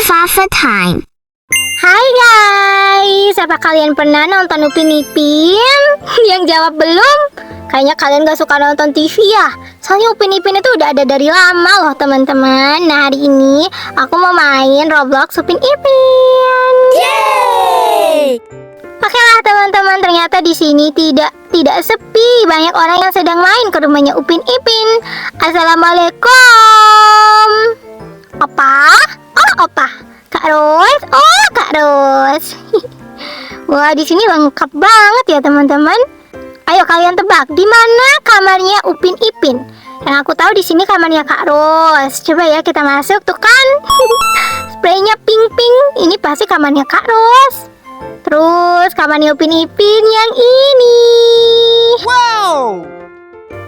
Fafa time. Hai guys, apa kalian pernah nonton Upin Ipin? Yang jawab belum? Kayaknya kalian gak suka nonton TV ya? Soalnya Upin Ipin itu udah ada dari lama loh teman-teman. Nah hari ini aku mau main Roblox Upin Ipin. Yeay! Oke lah teman-teman, ternyata di sini tidak sepi. Banyak orang yang sedang main ke rumahnya Upin Ipin. Assalamualaikum. Opa? Oh opa. Kak Ros? Oh Kak Ros. Wah di sini lengkap banget ya teman-teman. Ayo kalian tebak di mana kamarnya Upin Ipin? Yang aku tahu di sini kamarnya Kak Ros. Coba ya kita masuk tuh kan. Spraynya pink-pink. Ini pasti kamarnya Kak Ros. Terus kamarnya Upin Ipin yang ini. Wow!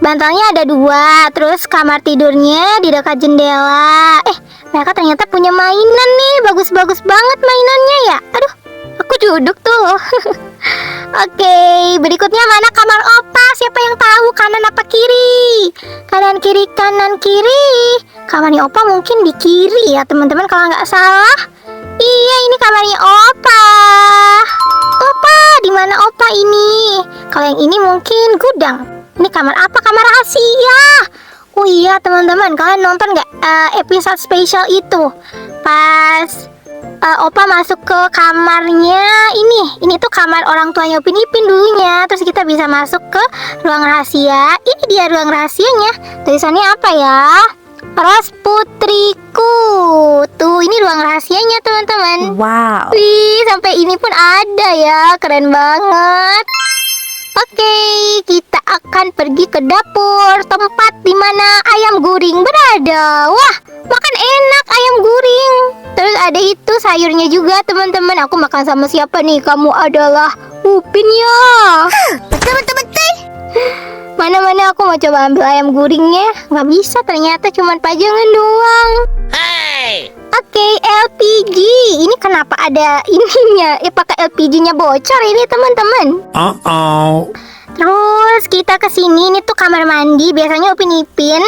Bantalnya ada 2. Terus kamar tidurnya di dekat jendela. Mereka ternyata punya mainan nih. Bagus-bagus banget mainannya ya. Aduh, aku duduk tuh. Oke, berikutnya mana kamar opa? Siapa yang tahu kanan apa kiri? Kanan kiri, kanan kiri. Kamarnya opa mungkin di kiri ya teman-teman kalau nggak salah. Iya, ini kamarnya opa. Opa, di mana opa ini? Kalau yang ini mungkin gudang. Ini kamar apa? Kamar rahasia. Oh iya teman-teman, kalian nonton nggak episode spesial itu? Pas opa masuk ke kamarnya ini tuh kamar orang tuanya Upin Ipin dulunya. Terus kita bisa masuk ke ruang rahasia. Ini dia ruang rahasianya. Tulisannya apa ya? Ros putriku. Tuh ini ruang rahasianya teman-teman. Wow! Wih, sampai ini pun ada ya. Keren banget. Oke, kita akan pergi ke dapur, tempat di mana ayam guring berada. Wah, makan enak ayam guring. Terus ada itu sayurnya juga teman-teman. Aku makan sama siapa nih? Kamu adalah Upin ya. Betul. Mana aku mau coba ambil ayam guringnya. Nggak bisa, ternyata cuma pajangan doang. Hey! Oke, LPG. Ini kenapa ada ininya? Pakai LPG-nya bocor ini teman-teman. Terus kita ke sini. Ini tuh kamar mandi. Biasanya Upin Ipin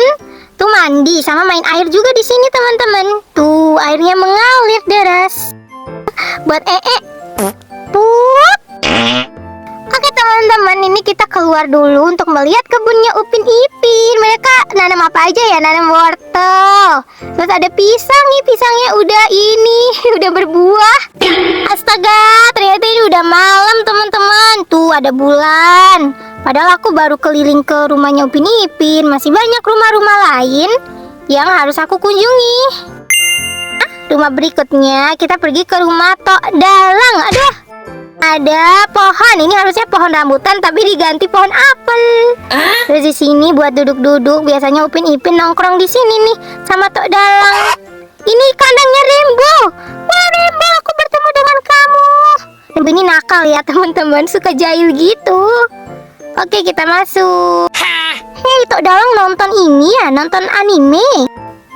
tuh mandi sama main air juga di sini teman-teman. Tuh airnya mengalir deras. Buat Put. Oke teman-teman, ini kita keluar dulu untuk melihat kebunnya Upin Ipin. Mereka nanam apa aja ya? Nanam wortel. Terus ada pisang nih, pisangnya udah udah berbuah. Astaga, ternyata ini udah malam teman-teman. Tuh ada bulan. Padahal aku baru keliling ke rumahnya Upin Ipin. Masih banyak rumah-rumah lain yang harus aku kunjungi. Rumah berikutnya kita pergi ke rumah Tok Dalang. Aduh, ada pohon. Ini harusnya pohon rambutan tapi diganti pohon apel. Terus di sini buat duduk-duduk. Biasanya Upin Ipin nongkrong di sini nih sama Tok Dalang. Ini kandangnya Rembo. Wah Rembo, aku bertemu dengan kamu. Rembo ini nakal ya teman-teman, suka jahil gitu. Oke, kita masuk. Hei, Tok Dalang nonton ini ya, nonton anime.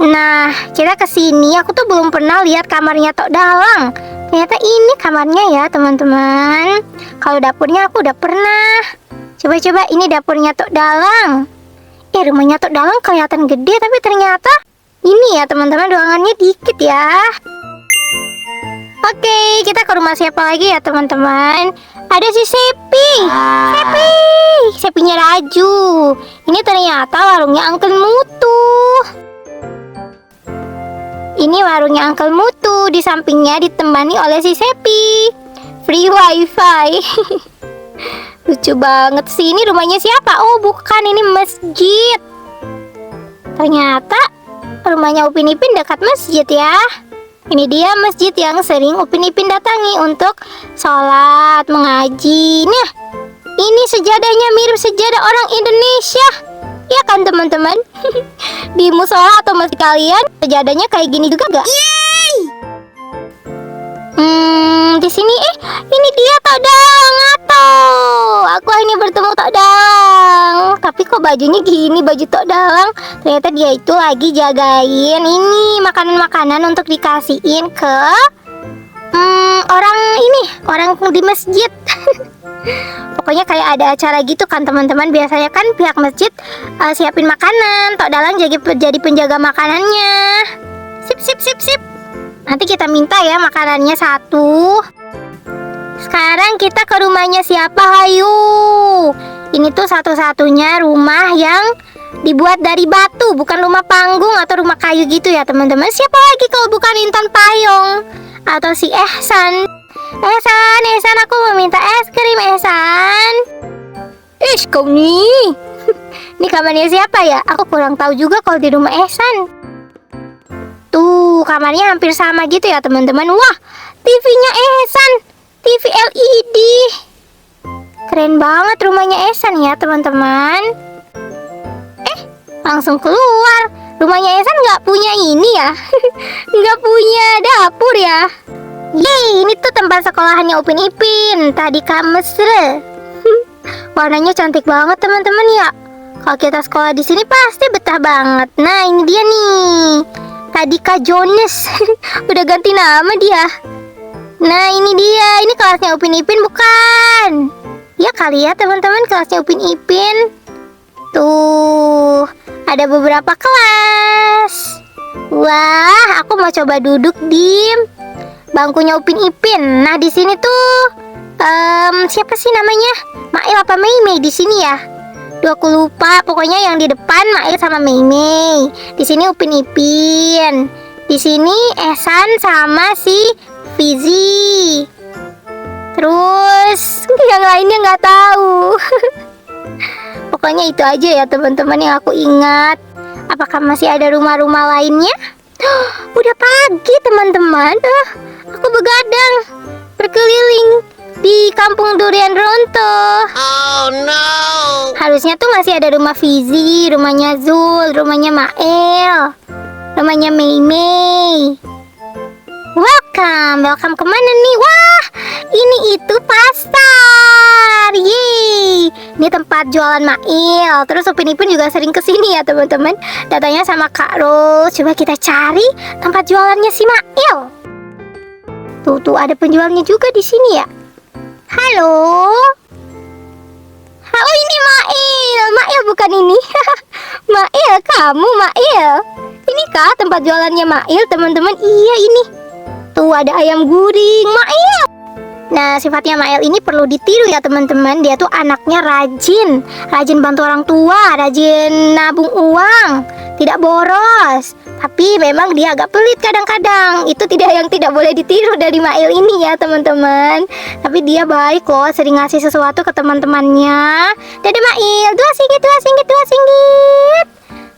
Nah, kita kesini. Aku tuh belum pernah lihat kamarnya Tok Dalang. Ternyata ini kamarnya ya teman-teman. Kalau dapurnya aku udah pernah. Coba-coba ini dapurnya Tok Dalang. Rumahnya Tok Dalang kelihatan gede, tapi ternyata ini ya teman-teman, ruangannya dikit ya. Oke, kita ke rumah siapa lagi ya teman-teman? Ada si Sepi. Sepinya Raju. Ini ternyata warungnya Uncle Mutu. Ini warungnya Uncle Mutu. Di sampingnya ditemani oleh si Sepi. Free wifi. Lucu banget sih. Ini rumahnya siapa? Oh bukan, ini masjid. Ternyata rumahnya Upin Ipin dekat masjid ya. Ini dia masjid yang sering Upin Ipin datangi untuk sholat, mengaji. Nah, ini sejadahnya mirip sejadah orang Indonesia. Ya kan teman-teman? Di musola atau masjid kalian sejadahnya kayak gini juga gak? Di sini ini dia Tok Dalang atau aku ini bertemu Tok Dalang. Tapi kok bajunya gini, baju Tok Dalang? Ternyata dia itu lagi jagain ini makanan-makanan untuk dikasihin ke orang di masjid. Pokoknya kayak ada acara gitu kan teman-teman. Biasanya kan pihak masjid siapin makanan, Tok Dalang jadi penjaga makanannya. Sip. Nanti kita minta ya makanannya satu. Sekarang kita ke rumahnya siapa? Hayu. Ini tuh satu-satunya rumah yang dibuat dari batu, bukan rumah panggung atau rumah kayu gitu ya teman-teman. Siapa lagi kalau bukan Intan Payung atau si Ehsan? Ehsan, aku mau minta es krim, Ehsan. Ish, kau nih. Ini kamarnya siapa ya? Aku kurang tahu juga kalau di rumah Ehsan. Tuh, kamarnya hampir sama gitu ya teman-teman. Wah, TV-nya Ehsan, TV LED. Keren banget rumahnya Ehsan ya teman-teman. Langsung keluar. Rumahnya Ehsan nggak punya ini ya. Nggak punya dapur ya. Yeay, ini tuh tempat sekolahannya Upin Ipin. Tadi Mesra. Warnanya cantik banget teman-teman ya. Kalau kita sekolah di sini pasti betah banget. Nah, ini dia nih. Tadi Kak Jonas. Udah ganti nama dia. Nah, ini dia. Ini kelasnya Upin Ipin bukan? Ya kali ya teman-teman, kelasnya Upin Ipin. Tuh, ada beberapa kelas. Wah, aku mau coba duduk di bangkunya Upin Ipin. Nah, di sini tuh siapa sih namanya? Mail apa Mei di sini ya? Duh, aku lupa. Pokoknya yang di depan Mail sama Mei. Di sini Upin Ipin. Di sini Ehsan sama si Fizi. Terus yang lainnya nggak tahu. Pokoknya itu aja ya teman-teman yang aku ingat. Apakah masih ada rumah-rumah lainnya? Udah pagi teman-teman. Aku begadang berkeliling di kampung Durian Ronto. Oh no. Harusnya tuh masih ada rumah Fizi, rumahnya Zul, rumahnya Mael, rumahnya Mei. Welcome kemana nih? Wah, ini itu pasar. Yeay, ini tempat jualan Mail. Terus Upin Ipin juga sering kesini ya teman-teman. Datanya sama Kak Ros. Coba kita cari tempat jualannya si Mail. Tuh ada penjualnya juga di sini ya. Halo. Oh, ini Mail bukan ini. Mail, kamu Mail. Ini kah tempat jualannya Mail teman-teman? Iya ini. Tuh ada ayam guring Mail. Nah, sifatnya Mail ini perlu ditiru ya teman-teman. Dia tuh anaknya rajin bantu orang tua, rajin nabung uang, tidak boros. Tapi memang dia agak pelit kadang-kadang. Itu yang tidak boleh ditiru dari Mail ini ya teman-teman. Tapi dia baik loh, sering ngasih sesuatu ke teman-temannya. Dadah Mail, 2 singgit.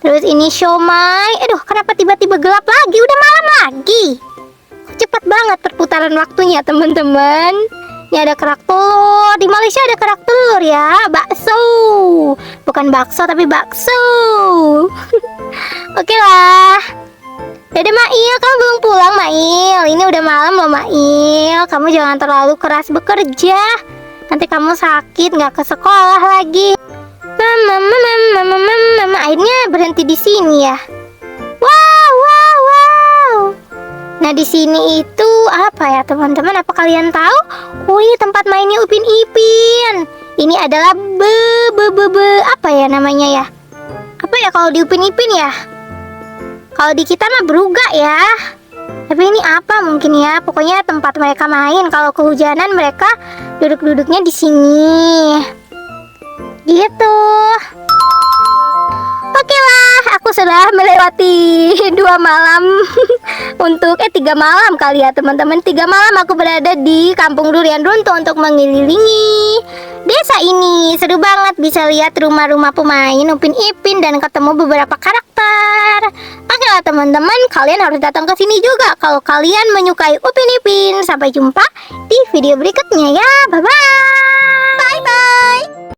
Terus ini siomay. Aduh, kenapa tiba-tiba gelap lagi? Udah malam lagi. Cepat banget perputaran waktunya teman-teman. Ini ada kerak telur. Di Malaysia ada kerak telur ya. Bakso. Bukan bakso tapi bakso. Oke lah. Dadah Mail, kamu belum pulang Mail. Ini udah malam loh Mail. Kamu jangan terlalu keras bekerja. Nanti kamu sakit, nggak ke sekolah lagi. Mama, akhirnya berhenti di sini ya. Wow. Nah, di sini itu apa ya teman-teman? Apa kalian tahu? Oh, ini tempat mainnya Upin Ipin. Ini adalah apa ya namanya ya? Apa ya kalau di Upin Ipin ya? Kalau di kita mah beruga ya. Tapi ini apa mungkin ya? Pokoknya tempat mereka main. Kalau kehujanan mereka duduk-duduknya di sini. Gitu. Oke lah, aku sudah melewati 2 malam untuk 3 malam kali ya teman-teman. 3 malam aku berada di Kampung Durian Runtuh untuk mengelilingi desa ini. Seru banget, bisa lihat rumah-rumah pemain Upin Ipin dan ketemu beberapa karakter. Oke lah teman-teman, kalian harus datang ke sini juga kalau kalian menyukai Upin Ipin. Sampai jumpa di video berikutnya ya. Bye bye.